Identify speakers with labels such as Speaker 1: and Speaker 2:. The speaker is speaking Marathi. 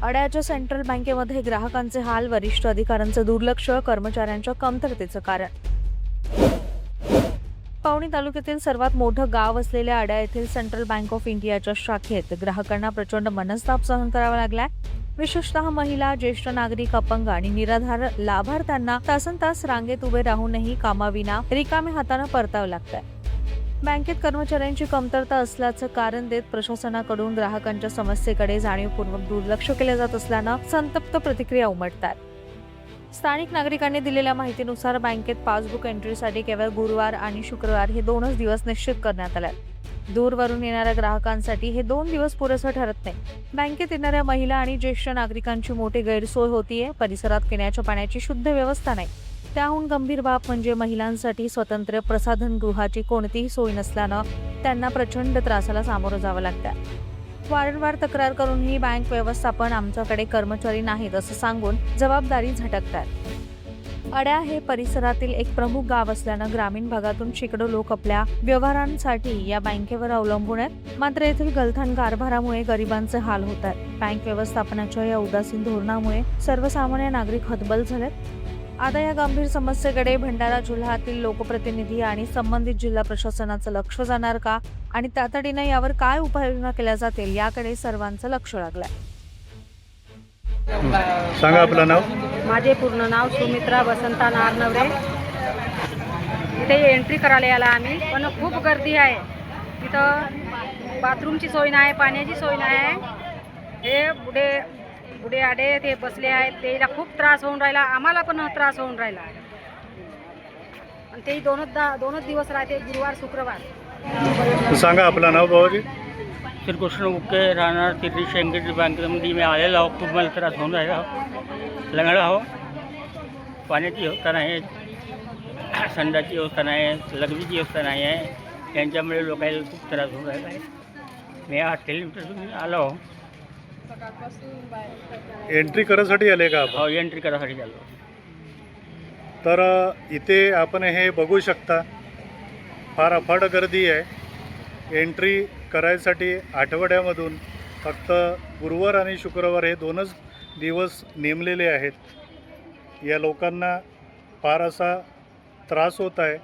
Speaker 1: अड्याच्या सेंट्रल बँकेमध्ये ग्राहकांचे हाल, वरिष्ठ अधिकाऱ्यांचं दुर्लक्ष, कर्मचाऱ्यांच्या कमतरतेचं कारण। पवनी तालुक्यातील सर्वात मोठं गाव असलेल्या अड्या येथील सेंट्रल बँक ऑफ इंडियाच्या शाखेत ग्राहकांना प्रचंड मनस्ताप सहन करावा लागलाय। विशेषतः महिला, ज्येष्ठ नागरिक, अपंग आणि निराधार लाभार्थ्यांना तासनतास रांगेत उभे राहूनही कामाविना रिकाम्या हाताने परतावं लागतंय। बँकेत कर्मचाऱ्यांची कमतरता असल्याचं कारण देत प्रशासनाकडून ग्राहकांच्या समस्येकडे जाणीवपूर्वक दुर्लक्ष केले जात असल्यानं संतप्त प्रतिक्रिया उमटतात। स्थानिक नागरिकांनी दिलेल्या माहितीनुसार बँकेत पासबुक एंट्रीसाठी केवळ गुरुवार आणि शुक्रवार हे 2च दिवस निश्चित करण्यात आले। दूरवरून येणाऱ्या ग्राहकांसाठी हे 2 दिवस पुरेसं ठरत नाही। बँकेत येणाऱ्या महिला आणि ज्येष्ठ नागरिकांची मोठी गैरसोय होतीये। परिसरात पिण्याच्या पाण्याची शुद्ध व्यवस्था नाही। त्याहून गंभीर बाब म्हणजे महिलांसाठी स्वतंत्र प्रसाधनगृहाची कोणतीही सोय नसल्यानं त्यांना प्रचंड त्रासाला सामोरं जावं लागतं। वारंवार तक्रार करूनही बँक व्यवस्थापन आमच्याकडे कर्मचारी नाहीत असं सांगून जबाबदारी झटकतात। अड्या हे परिसरातील एक प्रमुख गाव असल्यानं ग्रामीण भागातून शेकडो लोक आपल्या व्यवहारांसाठी या बँकेवर अवलंबून आहेत। मात्र येथील गलथान कारभारामुळे गरिबांचे हाल होत आहेत। बँक व्यवस्थापनाच्या या उदासीन धोरणामुळे सर्वसामान्य नागरिक हतबल झालेत। आता या गंभीर समस्येकडे भंडारा जिल्ह्यातील लोकप्रतिनिधी आणि संबंधित जिल्हा प्रशासनाचं लक्ष जाणार का आणि तातडीने यावर काय उपाययोजना केल्या जातील याकडे सर्वांचं लक्ष लागलंय।
Speaker 2: सांगा आपलं नाव।
Speaker 3: माझे पूर्ण नाव सुमित्रा वसंता नारनवरे। इथे एंट्री करायला याला आम्ही, पण खूप गर्दी आहे। इथं बाथरूमची सोय नाही, पाण्याची सोय नाही। हे बुढे आडे ते बसले आहेत, त्याला खूप त्रास होऊन राहिला, आम्हाला पण त्रास होऊन राहिला। आणि ते दोनच दिवस राहते, गुरुवार शुक्रवार।
Speaker 2: सांगा आपलं नाव बाबाजी।
Speaker 4: श्रीकृष्ण उके राहणार तिथली शेंगेरी बँकेमध्ये मी आलेलो आहो। खूप मला त्रास होऊन राहिला, लंगडा आहो। पाण्याची व्यवस्था नाही, संडाची व्यवस्था नाही, लघवीची व्यवस्था नाही आहे। त्यांच्यामुळे लोकांना खूप त्रास होऊन राहिला आहे। मी 8 किलोमीटरतून आलो आहो।
Speaker 2: एंट्री करायसाठी आले का आपण?
Speaker 4: हो, एंट्री करायसाठी आलो।
Speaker 2: तर इथे आपण हे बघू शकता, फार अफाट गर्दी आहे। एंट्री करायसाठी आठवड्यामधून फक्त गुरुवार आणि शुक्रवार हे 2च दिवस नेमलेले आहेत। या लोकांना फार असा त्रास होत आहे।